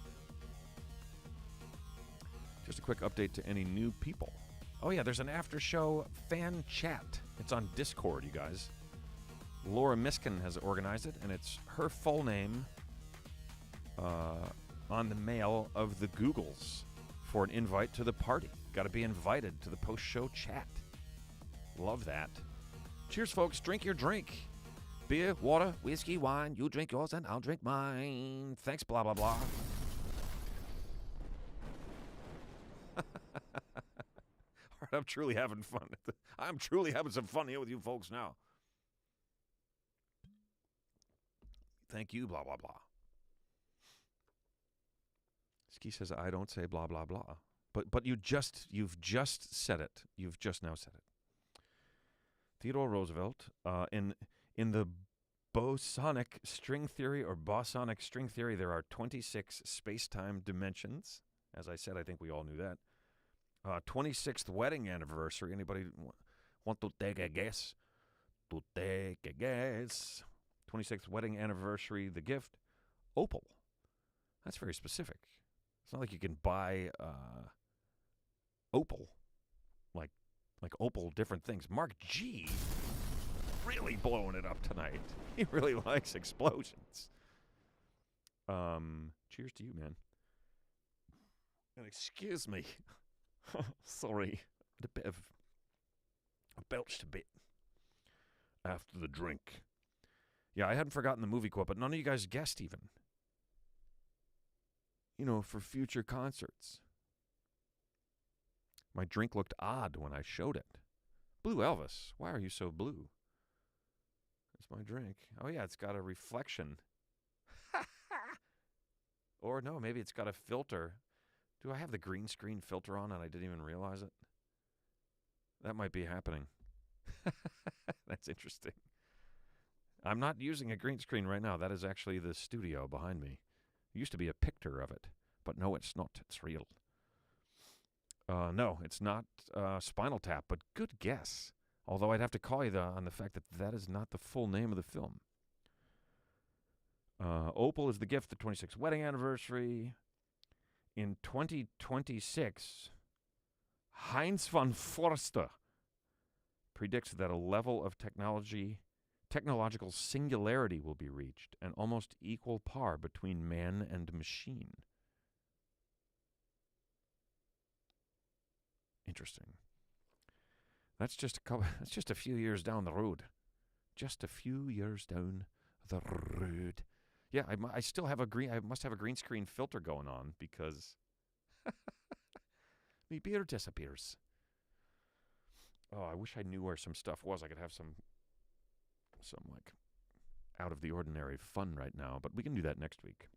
Just a quick update to any new people. Oh, yeah, there's an after-show fan chat. It's on Discord, you guys. Laura Miskin has organized it, and it's her full name on the mail of the Googles for an invite to the party. Got to be invited to the post-show chat. Love that. Cheers, folks. Drink your drink. Beer, water, whiskey, wine. You drink yours and I'll drink mine. Thanks, blah, blah, blah. All right, I'm truly having fun. I'm truly having some fun here with you folks now. Thank you, blah, blah, blah. Ski says, I don't say blah, blah, blah. But you've just said it. You've just now said it. Theodore Roosevelt, in the bosonic string theory or bosonic string theory, there are 26 space-time dimensions. As I said, I think we all knew that. 26th wedding anniversary. Anybody want to take a guess? To take a guess. 26th wedding anniversary, the gift, opal. That's very specific. It's not like you can buy opal, like opal different things. Mark G really blowing it up tonight. He really likes explosions. Cheers to you, man. And excuse me. Sorry. I belched a bit after the drink. Yeah, I hadn't forgotten the movie quote, but none of you guys guessed even. You know, for future concerts. My drink looked odd when I showed it. Blue Elvis. Why are you so blue? It's my drink. Oh, yeah, it's got a reflection. Or no, maybe it's got a filter. Do I have the green screen filter on and I didn't even realize it? That might be happening. That's interesting. I'm not using a green screen right now. That is actually the studio behind me. It used to be a picture of it, but no, it's not. It's real. No, it's not Spinal Tap, but good guess. Although I'd have to call you on the fact that that is not the full name of the film. Opal is the gift, the 26th wedding anniversary. In 2026, Heinz von Forster predicts that a level of technological singularity will be reached, an almost equal par between man and machine. Interesting. That's just a few years down the road. Just a few years down the road. Yeah, I still have I must have a green screen filter going on because my beer disappears. Oh, I wish I knew where some stuff was. I could have some like out of the ordinary fun right now, but we can do that next week.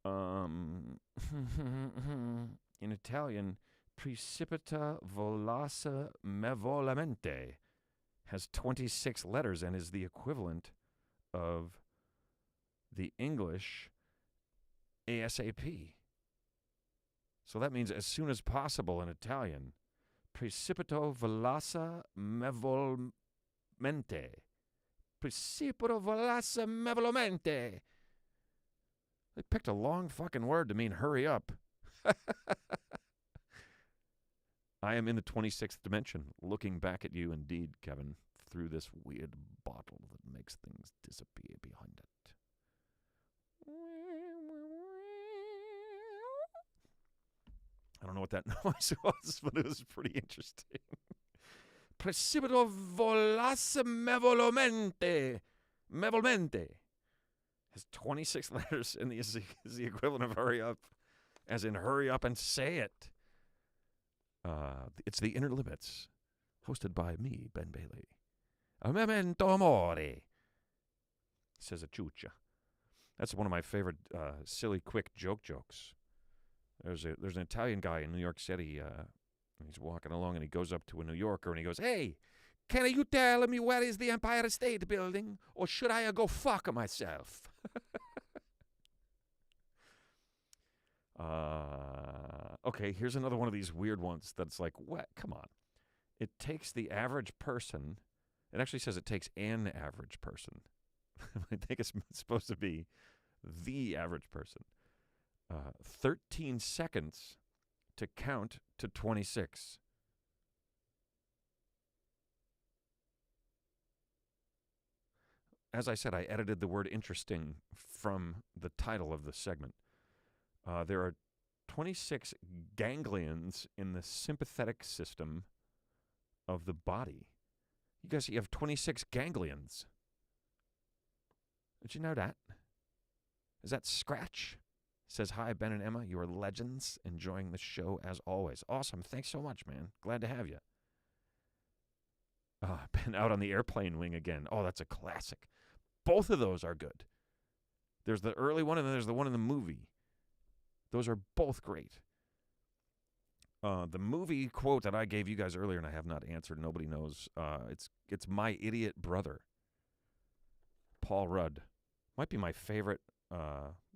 In Italian, precipita volasse mevolamente has 26 letters and is the equivalent of the English ASAP. So that means as soon as possible in Italian. Precipito volasse mevolmente. Precipito volasse mevolamente. They picked a long fucking word to mean hurry up. I am in the 26th dimension, looking back at you indeed, Kevin, through this weird bottle that makes things disappear behind it. I don't know what that noise was, but it was pretty interesting. Precipito volasse mevolmente. Mevolmente. Has 26 letters and is the equivalent of hurry up, as in hurry up and say it. It's The Inner Limits, hosted by me, Ben Bailey. A memento mori, says a chucha. That's one of my favorite silly, quick jokes. There's an Italian guy in New York City. He's walking along and he goes up to a New Yorker and he goes, "Hey, can you tell me where is the Empire State Building, or should I go fuck myself?" Okay, here's another one of these weird ones that's like, what? Come on. It takes the average person. It actually says it takes an average person. I think it's supposed to be the average person. 13 seconds to count to 26. As I said, I edited the word interesting from the title of the segment. There are 26 ganglions in the sympathetic system of the body. You guys, you have 26 ganglions. Did you know that? Is that Scratch? Says, hi, Ben and Emma. You are legends. Enjoying the show as always. Awesome. Thanks so much, man. Glad to have you. Been out on the airplane wing again. Oh, that's a classic. Both of those are good. There's the early one and then there's the one in the movie. Those are both great. The movie quote that I gave you guys earlier and I have not answered, nobody knows. It's My Idiot Brother. Paul Rudd. Might be my favorite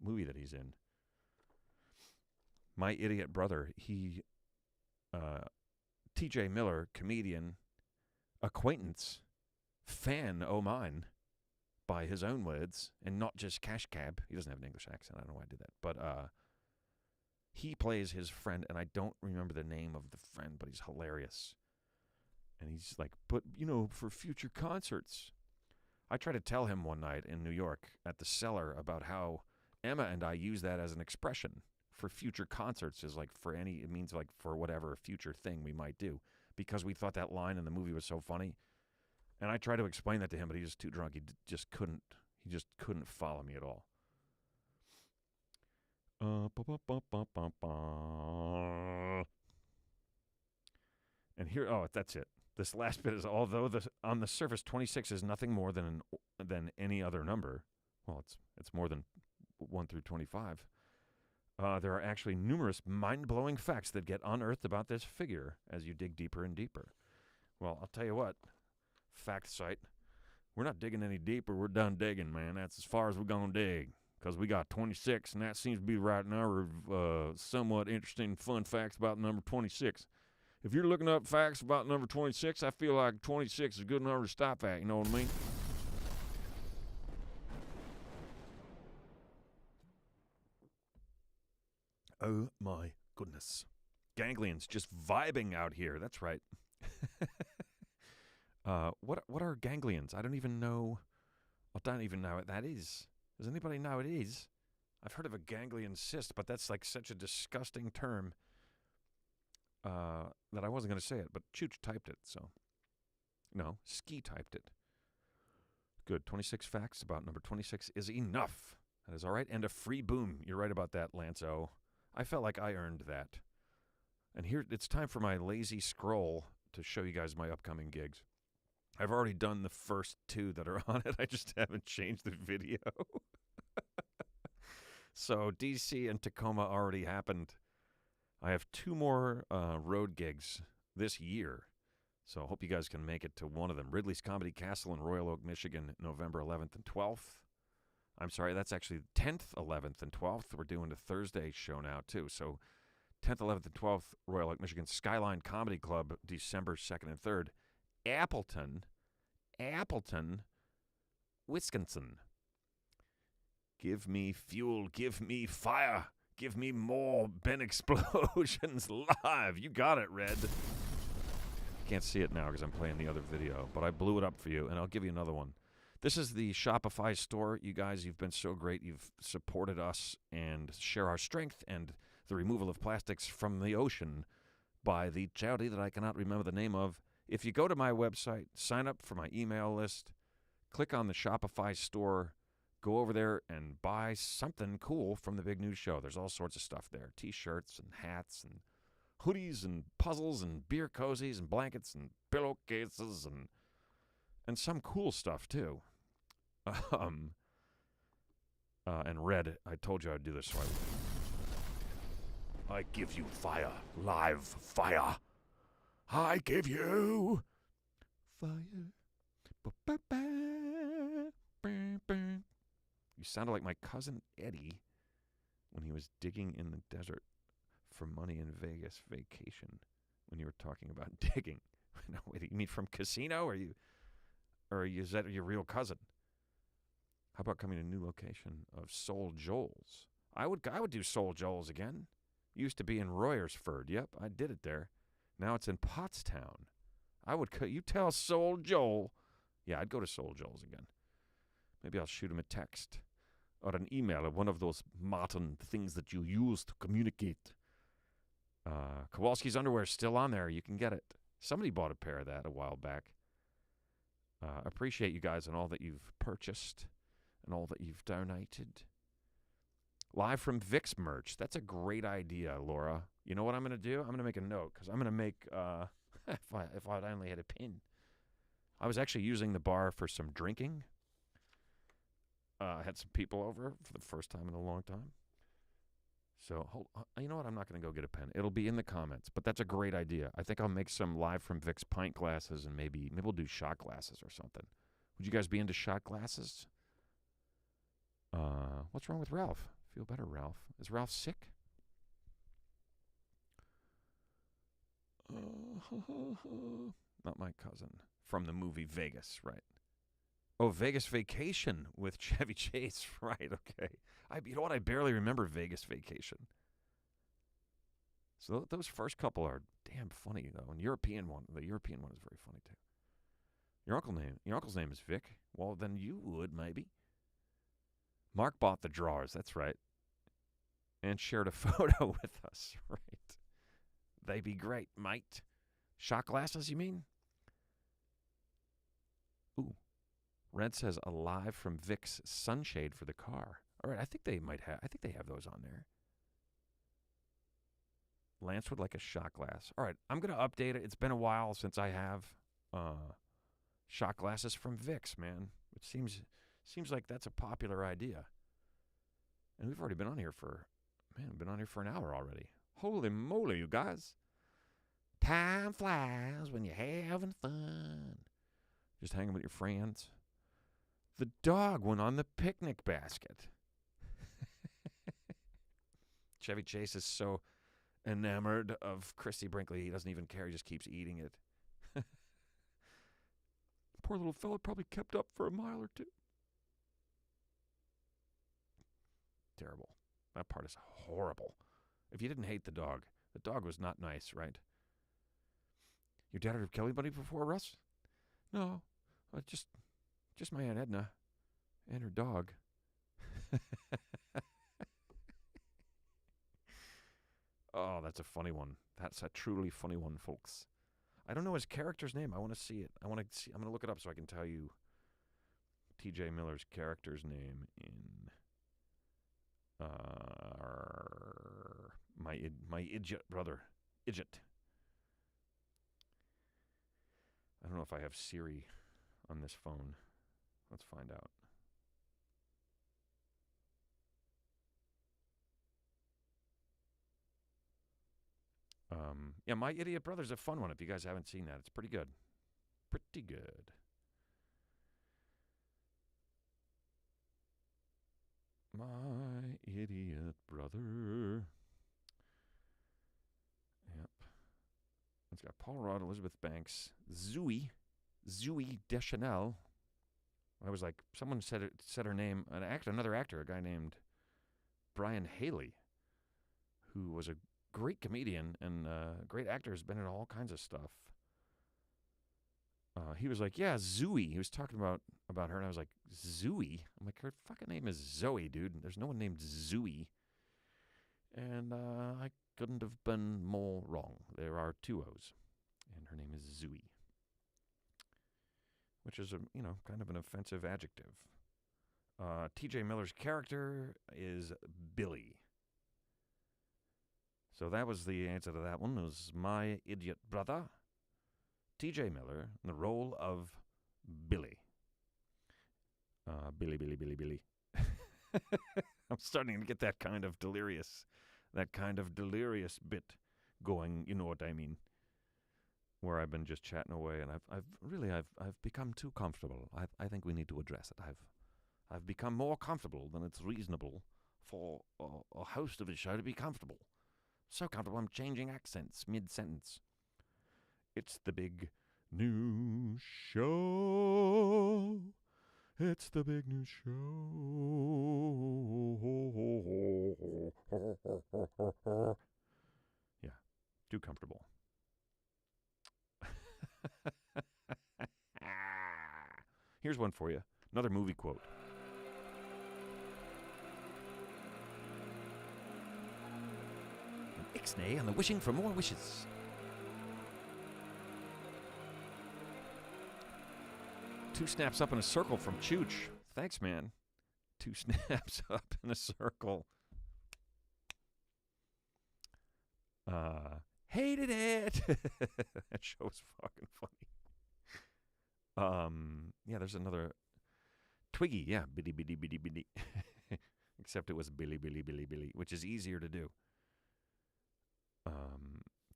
movie that he's in. My Idiot Brother. He, T.J. Miller, comedian, acquaintance, fan o' mine, by his own words, and not just Cash Cab. He doesn't have an English accent. I don't know why I did that. But he plays his friend, and I don't remember the name of the friend, but he's hilarious. And he's like, but, you know, for future concerts. I tried to tell him one night in New York at the Cellar about how Emma and I use that as an expression for future concerts, is like for any, it means like for whatever future thing we might do, because we thought that line in the movie was so funny. And I tried to explain that to him, but he was too drunk. He just couldn't follow me at all. And here, that's it. This last bit is, although on the surface 26 is nothing more than any other number. Well, it's more than 1 through 25. There are actually numerous mind-blowing facts that get unearthed about this figure as you dig deeper and deeper. Well, I'll tell you what. Fact site. We're not digging any deeper. We're done digging, man. That's as far as we're going to dig. Because we got 26, and that seems to be right in our somewhat interesting, fun facts about number 26. If you're looking up facts about number 26, I feel like 26 is a good number to stop at. You know what I mean? Oh, my goodness. Ganglions just vibing out here. That's right. What are ganglions? I don't even know what that is. Does anybody know what it is? I've heard of a ganglion cyst, but that's like such a disgusting term that I wasn't going to say it, but Chooch typed it, so. No, Ski typed it. Good. 26 facts about number 26 is enough. That is all right. And a free boom. You're right about that, Lance-O. I felt like I earned that. And here, it's time for my lazy scroll to show you guys my upcoming gigs. I've already done the first 2 that are on it. I just haven't changed the video. So DC and Tacoma already happened. I have 2 more road gigs this year. So I hope you guys can make it to one of them. Ridley's Comedy Castle in Royal Oak, Michigan, November 11th and 12th. I'm sorry, that's actually 10th, 11th, and 12th. We're doing the Thursday show now, too. So 10th, 11th, and 12th, Royal Oak, Michigan. Skyline Comedy Club, December 2nd and 3rd. Appleton, Wisconsin. Give me fuel, give me fire, give me more Ben Explosions live. You got it, Red. Can't see it now because I'm playing the other video, but I blew it up for you, and I'll give you another one. This is the Shopify store. You guys, you've been so great. You've supported us and share our strength and the removal of plastics from the ocean by the charity that I cannot remember the name of. If you go to my website, sign up for my email list, click on the Shopify store, go over there and buy something cool from the Big News Show. There's all sorts of stuff there. T-shirts and hats and hoodies and puzzles and beer cozies and blankets and pillowcases and some cool stuff, too. And Red, I told you I'd do this, so I give you fire, live fire. I give you fire. You sounded like my cousin Eddie when he was digging in the desert for money in Vegas vacation when you were talking about digging. No, wait, you mean from Casino, or is that your real cousin? How about coming to a new location of Soul Joel's? I would do Soul Joel's again. Used to be in Royersford. Yep, I did it there. Now it's in Pottstown. You tell Soul Joel. Yeah, I'd go to Soul Joel's again. Maybe I'll shoot him a text or an email or one of those modern things that you use to communicate. Kowalski's underwear is still on there. You can get it. Somebody bought a pair of that a while back. Appreciate you guys and all that you've purchased and all that you've donated. Live from Vic's merch. That's a great idea, Laura. You know what I'm going to do? I'm going to make a note because I'm going to make, if I only had a pin. I was actually using the bar for some drinking. I had some people over for the first time in a long time. So, you know what? I'm not going to go get a pen. It'll be in the comments, but that's a great idea. I think I'll make some Live from Vic's pint glasses and maybe we'll do shot glasses or something. Would you guys be into shot glasses? What's wrong with Ralph? Feel better, Ralph. Is Ralph sick? Not my cousin. From the movie Vegas, right? Oh, Vegas Vacation with Chevy Chase, right? Okay. You know what? I barely remember Vegas Vacation. So those first couple are damn funny though. And the European one is very funny too. Your uncle's name is Vic. Well, then you would maybe. Mark bought the drawers. That's right. And shared a photo with us, right? They be great, mate. Shot glasses, you mean? Ooh. Red says a Live from Vic's sunshade for the car. All right, I think they have those on there. Lance would like a shot glass. All right, I'm going to update it. It's been a while since I have shot glasses from Vic's, man. It seems like that's a popular idea. And we've already been on here for an hour already. Holy moly, you guys. Time flies when you're having fun. Just hanging with your friends. The dog went on the picnic basket. Chevy Chase is so enamored of Christy Brinkley, he doesn't even care. He just keeps eating it. Poor little fella probably kept up for a mile or two. Terrible. That part is horrible. If you didn't hate the dog was not nice, right? Your dad ever killed anybody before, Russ? No, just my Aunt Edna and her dog. Oh, that's a funny one. That's a truly funny one, folks. I don't know his character's name. I want to see it. I'm going to look it up so I can tell you T.J. Miller's character's name in my idiot brother. Idiot. I don't know if I have Siri on this phone. Let's find out. Yeah, My Idiot Brother's a fun one if you guys haven't seen that. It's pretty good. Pretty good. My Idiot Brother. Yep. It's got Paul Rudd, Elizabeth Banks, Zooey Deschanel. I was like, someone said her name, another actor, a guy named Brian Haley, who was a great comedian and great actor, has been in all kinds of stuff. He was like, yeah, Zooey. He was talking about her, and I was like, Zooey? I'm like, her fucking name is Zoe, dude. There's no one named Zooey. And I couldn't have been more wrong. There are two O's, and her name is Zooey, which is kind of an offensive adjective. T.J. Miller's character is Billy. So that was the answer to that one. It was My Idiot Brother. T.J. Miller in the role of Billy. Billy. I'm starting to get that kind of delirious bit going, you know what I mean, where I've been just chatting away, and I've become too comfortable. I think we need to address it. I've become more comfortable than it's reasonable for a host of a show to be comfortable. So comfortable I'm changing accents mid-sentence. It's the big new show. It's the big news show. Yeah, too comfortable. Here's one for you. Another movie quote. An ixnay on the wishing for more wishes. Two snaps up in a circle from Chooch. Thanks, man. Two snaps up in a circle. Hated it. That show was fucking funny. Yeah, there's another Twiggy. Yeah, bitty bitty bitty bitty. Except it was Billy Billy Billy Billy, which is easier to do.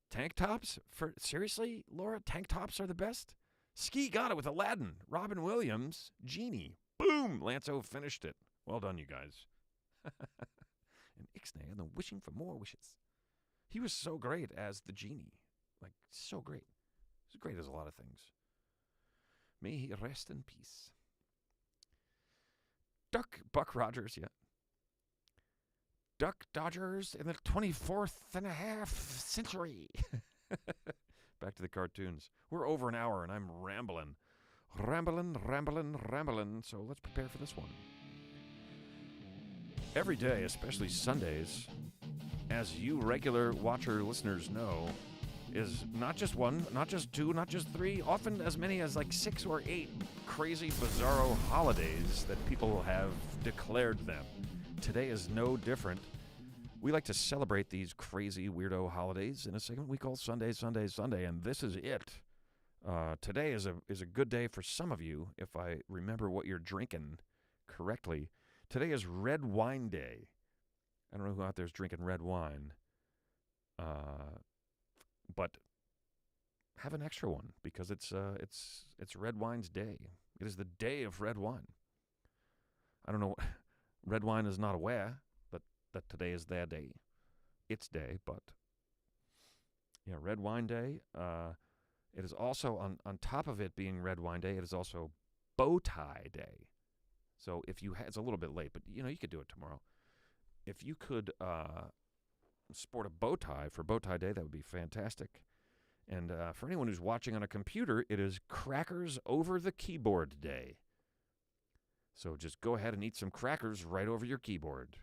Tank tops? Seriously, Laura? Tank tops are the best? Ski got it with Aladdin. Robin Williams, Genie. Boom! Lanzo finished it. Well done, you guys. And Ixnay and the wishing for more wishes. He was so great as the Genie. Like, so great. He's great as a lot of things. May he rest in peace. Buck Rogers, yeah. Duck Dodgers in the 24th and a half century. Back to the cartoons. We're over an hour and I'm rambling. Rambling. So let's prepare for this one. Every day, especially Sundays, as you regular watcher listeners know, is not just one, not just two, not just three, often as many as like 6 or 8 crazy, bizarro holidays that people have declared them. Today is no different. We like to celebrate these crazy, weirdo holidays in a segment we call Sunday, and this is it. Today is a good day for some of you, if I remember what you're drinking correctly. Today is Red Wine Day. I don't know who out there is drinking red wine, but have an extra one because it's Red Wine's Day. It is the day of red wine. I don't know. Red wine is not aware that today is their day. Its day, but yeah, Red Wine Day. It is also, on top of it being Red Wine Day, it is also Bow Tie Day. So if you it's a little bit late, but you could do it tomorrow. If you could sport a bow tie for Bow Tie Day, that would be fantastic. And for anyone who's watching on a computer, it is Crackers Over the Keyboard Day. So just go ahead and eat some crackers right over your keyboard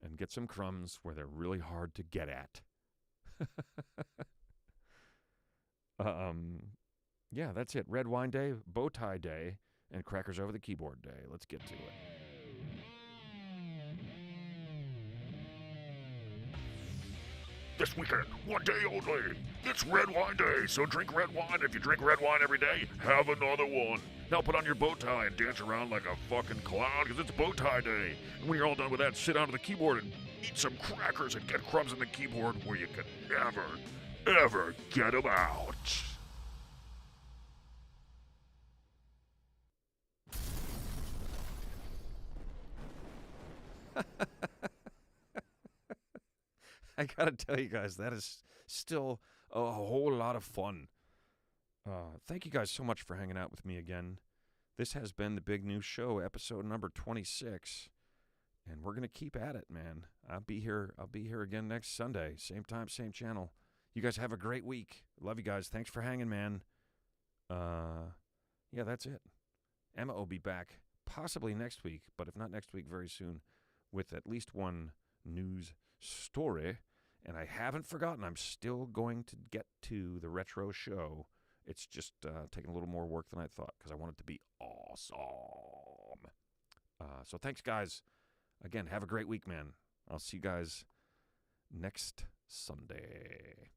and get some crumbs where they're really hard to get at. Yeah, that's it. Red Wine Day, Bow Tie Day, and Crackers Over the Keyboard Day. Let's get to it. This weekend, one day only. It's Red Wine Day, so drink red wine. If you drink red wine every day, have another one. Now put on your bow tie and dance around like a fucking clown, because it's Bow Tie Day. And when you're all done with that, sit down to the keyboard and eat some crackers and get crumbs in the keyboard where you can never, ever get them out. I gotta tell you guys, that is still a whole lot of fun. Thank you guys so much for hanging out with me again. This has been the Big News Show, episode number 26, and we're gonna keep at it, man. I'll be here again next Sunday, same time, same channel. You guys have a great week. Love you guys. Thanks for hanging, man. Yeah, that's it. Emma will be back possibly next week, but if not next week, very soon, with at least one news story. And I haven't forgotten, I'm still going to get to the retro show. It's just taking a little more work than I thought because I want it to be awesome. So thanks, guys. Again, have a great week, man. I'll see you guys next Sunday.